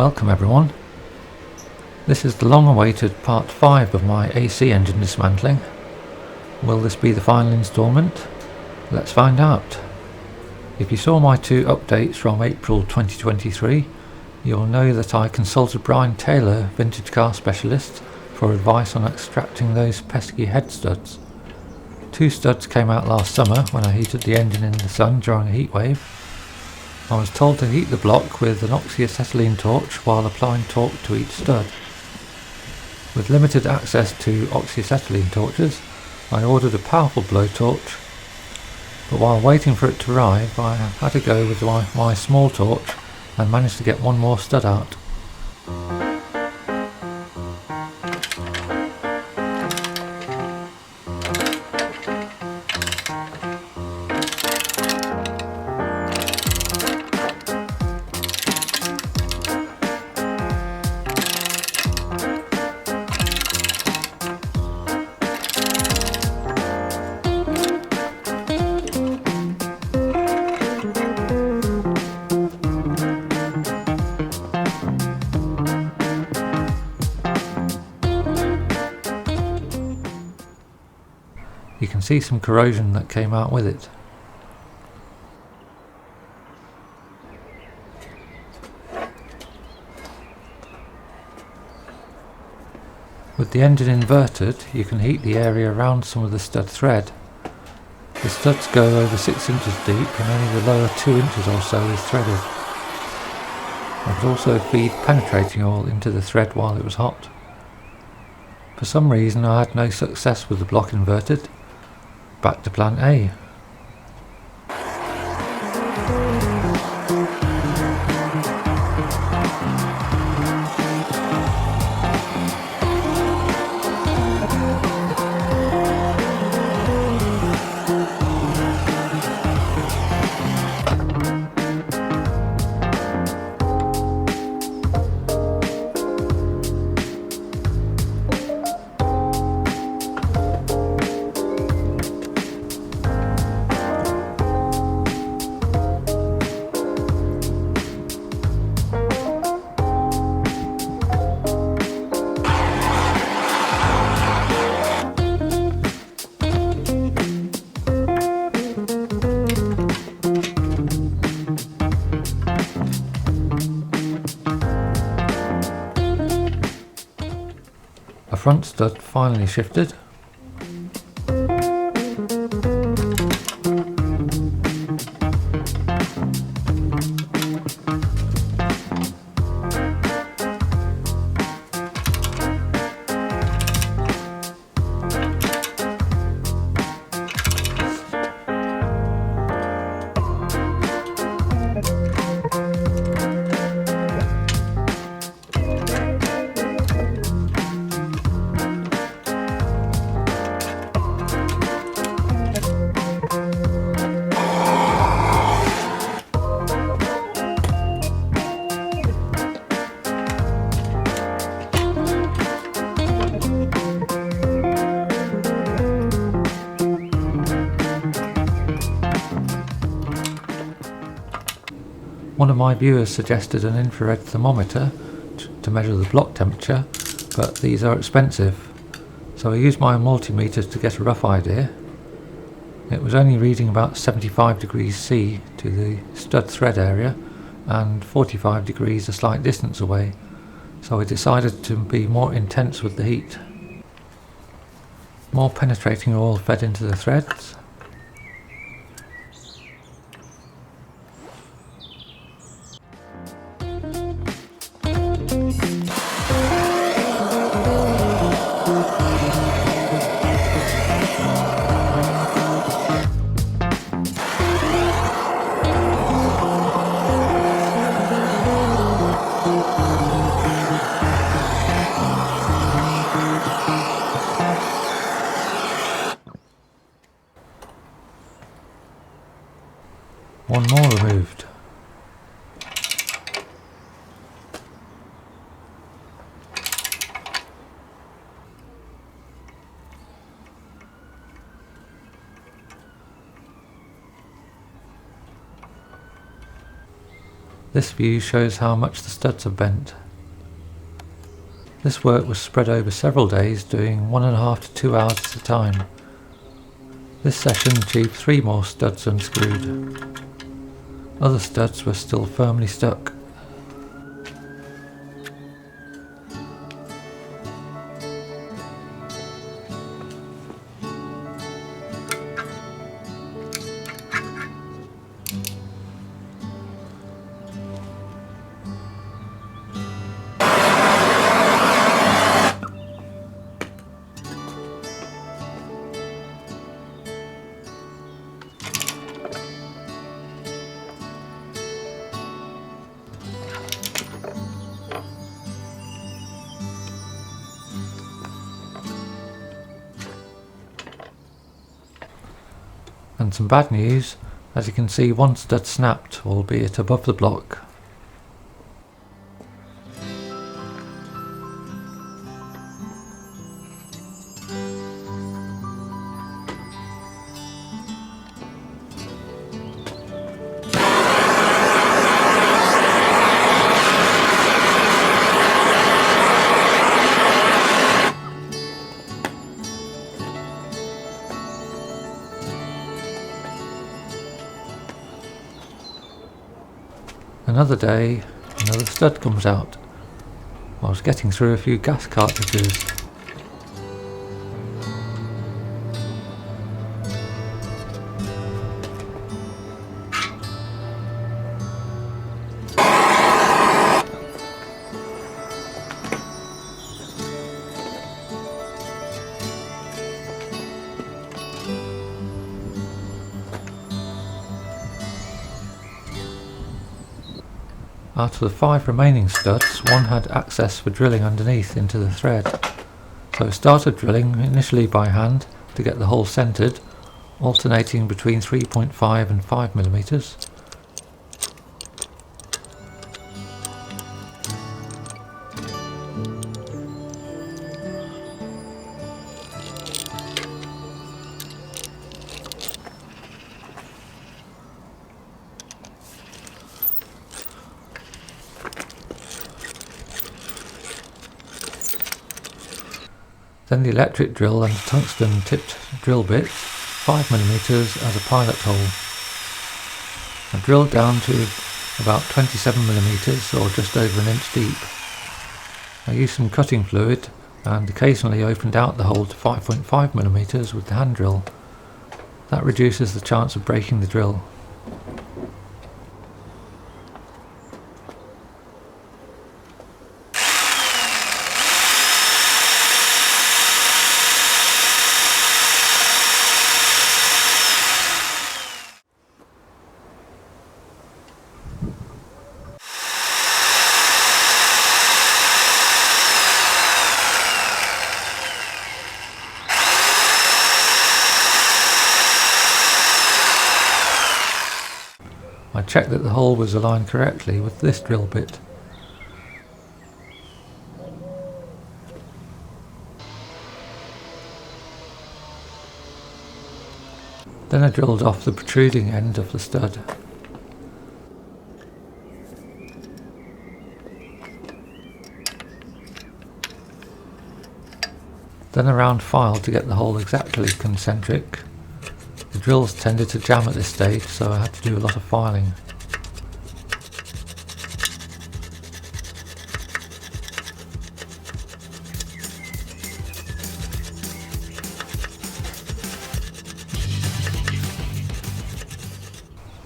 Welcome everyone. This is the long-awaited part 5 of my AC engine dismantling. Will this be the final instalment? Let's find out. If you saw my 2 updates from April 2023, you'll know that I consulted Brian Taylor, vintage car specialist, for advice on extracting those pesky head studs. 2 studs came out last summer when I heated the engine in the sun during a heat wave. I was told to heat the block with an oxyacetylene torch while applying torque to each stud. With limited access to oxyacetylene torches, I ordered a powerful blowtorch, but while waiting for it to arrive I had to go with my small torch and managed to get one more stud out. You can see some corrosion that came out with it. With the engine inverted, you can heat the area around some of the stud thread. The studs go over 6 inches deep and only the lower 2 inches or so is threaded. I could also feed penetrating oil into the thread while it was hot. For some reason I had no success with the block inverted. Back to plan A. A front stud finally shifted. One of my viewers suggested an infrared thermometer to measure the block temperature, but these are expensive, so I used my multimeter to get a rough idea. It was only reading about 75 degrees C to the stud thread area and 45 degrees a slight distance away, so I decided to be more intense with the heat. More penetrating oil fed into the threads. One more removed. This view shows how much the studs have bent. This work was spread over several days, doing 1.5 to 2 hours at a time. This session achieved 3 more studs unscrewed. Other studs were still firmly stuck. And some bad news, as you can see, one stud snapped, albeit above the block. Another day, another stud comes out. I was getting through a few gas cartridges. Out of the 5 remaining studs, one had access for drilling underneath into the thread. So I started drilling initially by hand to get the hole centred, alternating between 3.5 and 5 millimeters. Then the electric drill and tungsten tipped drill bit, 5mm as a pilot hole. I drilled down to about 27mm or just over an inch deep. I used some cutting fluid and occasionally opened out the hole to 5.5mm with the hand drill. That reduces the chance of breaking the drill. I checked that the hole was aligned correctly with this drill bit. Then I drilled off the protruding end of the stud. Then a round file to get the hole exactly concentric. The drills tended to jam at this stage, so I had to do a lot of filing.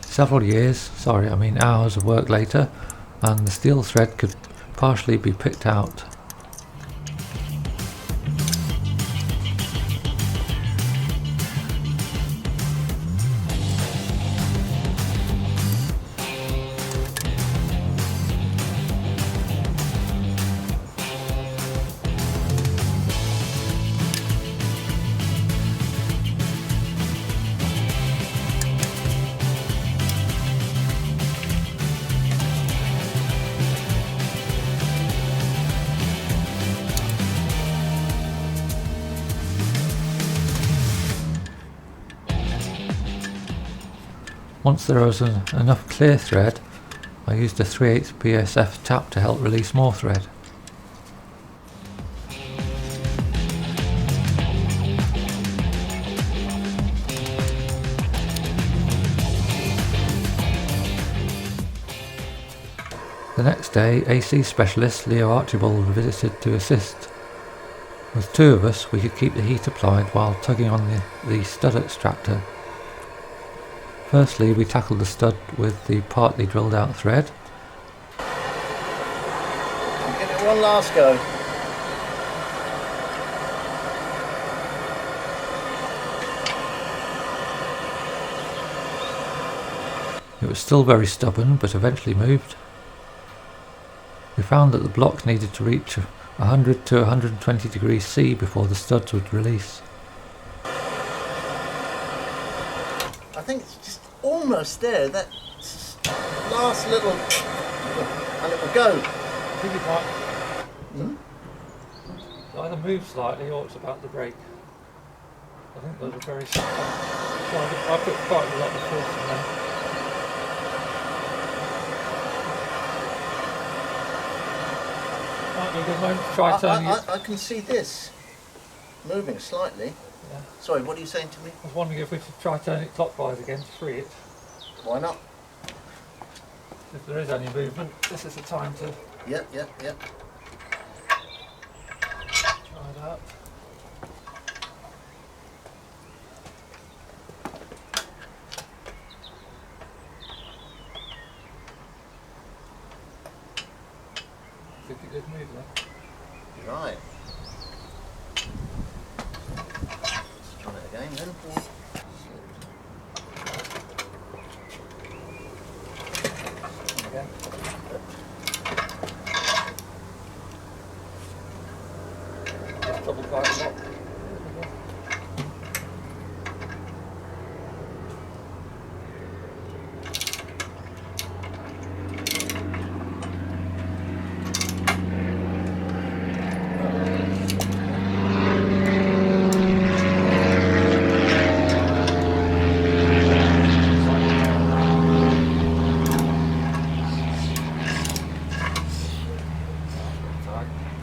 Several years, hours of work later, and the steel thread could partially be picked out. Once there was enough clear thread, I used a 3/8 BSF tap to help release more thread. The next day, AC specialist Leo Archibald visited to assist. With two of us, we could keep the heat applied while tugging on the stud extractor. Firstly, we tackled the stud with the partly drilled out thread. Give it one last go. It was still very stubborn, but eventually moved. We found that the block needed to reach 100 to 120 degrees C before the studs would release. I think it's just almost there. That last little, and it will go. I think it might either move slightly or it's about to break. I think those are very simple. I put quite a lot of force in there. Might be a good moment to try turning it. I can see this moving slightly. Yeah. Sorry, what are you saying to me? I was wondering if we should try turning it clockwise again to free it. Why not? If there is any movement, this is the time to Yep. try that. I think it did move there. Right. Let's try it again then. Again. Just double quite a lot.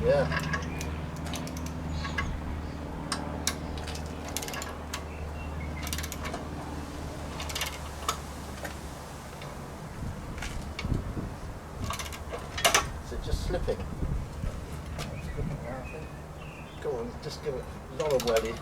Yeah. Is it just slipping? Go on, just give it a lot of welly.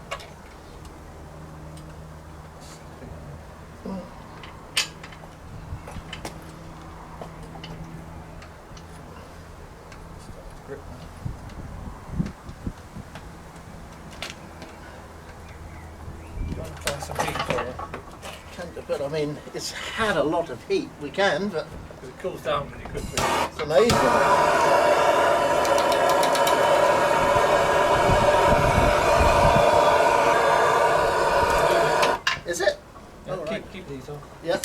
Try some heat for you. But I mean, it's had a lot of heat. We can, but Because it cools down pretty quickly. it's amazing. Is it? Yeah, All right. keep these on. Yeah.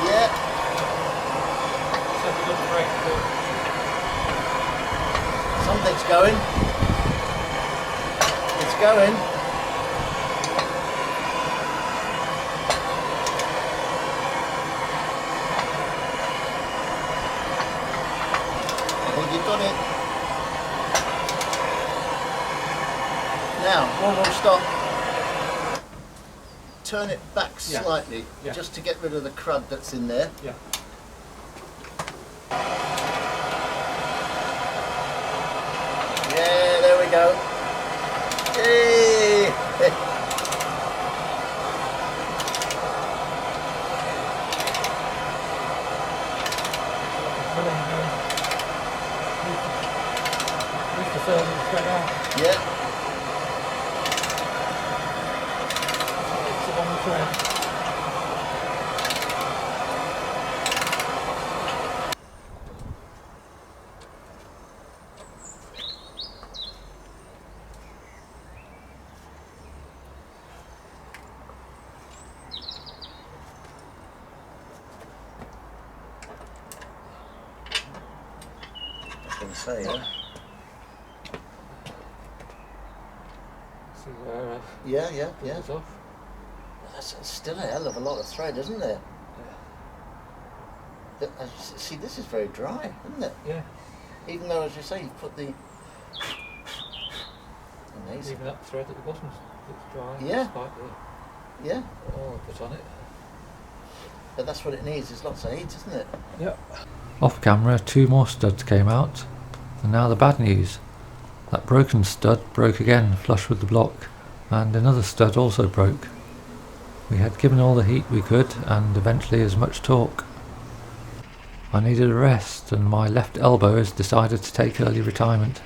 Yeah. So if it doesn't break, Something's going. It's going. I think you've got it. Now, one more stop. Turn it back Yeah. slightly, Yeah. just to get rid of the crud that's in there. yeah. Yeah, there we go. Hey! Move the third and thread out. Yeah. It's a long thread. I can say, yeah. See where Yeah. it's off. That's still a hell of a lot of thread, isn't there? See, this is very dry, isn't it? Yeah. Even though, as you say, you've put the... Amazing. Even that thread at the bottom looks dry. Yeah. Despite Yeah. all I put on it. But that's what it needs, is lots of heat, isn't it? Yep. Off camera, 2 more studs came out. And now the bad news. That broken stud broke again, flush with the block. And another stud also broke. We had given all the heat we could, and eventually as much torque. I needed a rest, and my left elbow has decided to take early retirement.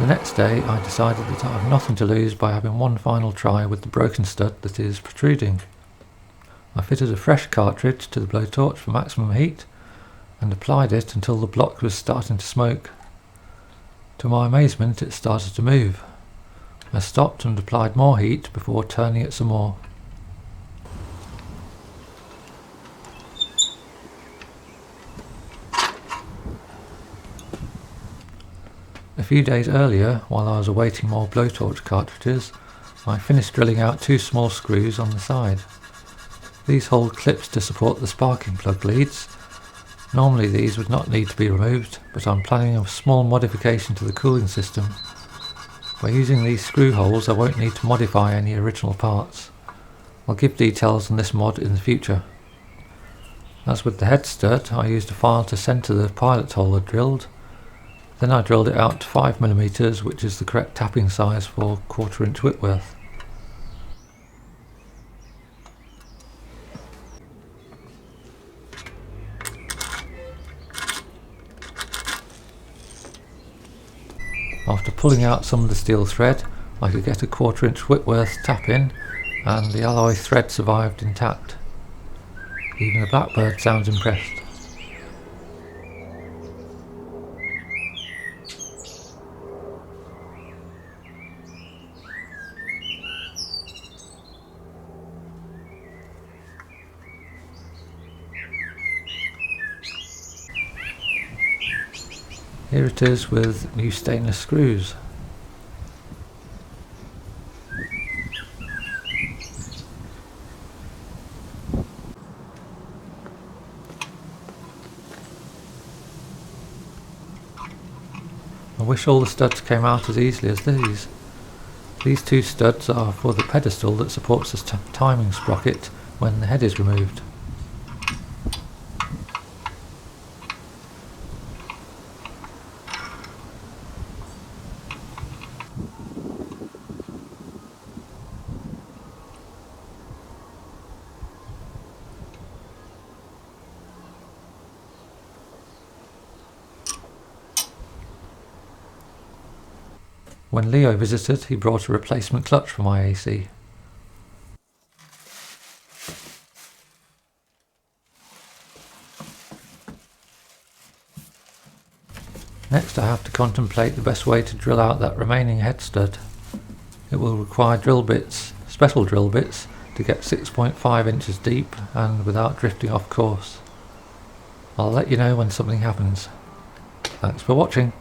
The next day I decided that I have nothing to lose by having one final try with the broken stud that is protruding. I fitted a fresh cartridge to the blowtorch for maximum heat and applied it until the block was starting to smoke. To my amazement, it started to move. I stopped and applied more heat before turning it some more. A few days earlier, while I was awaiting more blowtorch cartridges, I finished drilling out 2 small screws on the side. These hold clips to support the sparking plug leads. Normally these would not need to be removed, but I'm planning a small modification to the cooling system. By using these screw holes I won't need to modify any original parts. I'll give details on this mod in the future. As with the head stud, I used a file to centre the pilot hole I drilled. Then I drilled it out to 5mm, which is the correct tapping size for 1/4 inch Whitworth. After pulling out some of the steel thread, I could get a 1/4 inch Whitworth tap in, and the alloy thread survived intact. Even the blackbird sounds impressed. Here it is with new stainless screws. I wish all the studs came out as easily as these. These 2 studs are for the pedestal that supports the timing sprocket when the head is removed. When Leo visited, he brought a replacement clutch for my AC. Next I have to contemplate the best way to drill out that remaining head stud. It will require drill bits, special drill bits, to get 6.5 inches deep and without drifting off course. I'll let you know when something happens. Thanks for watching.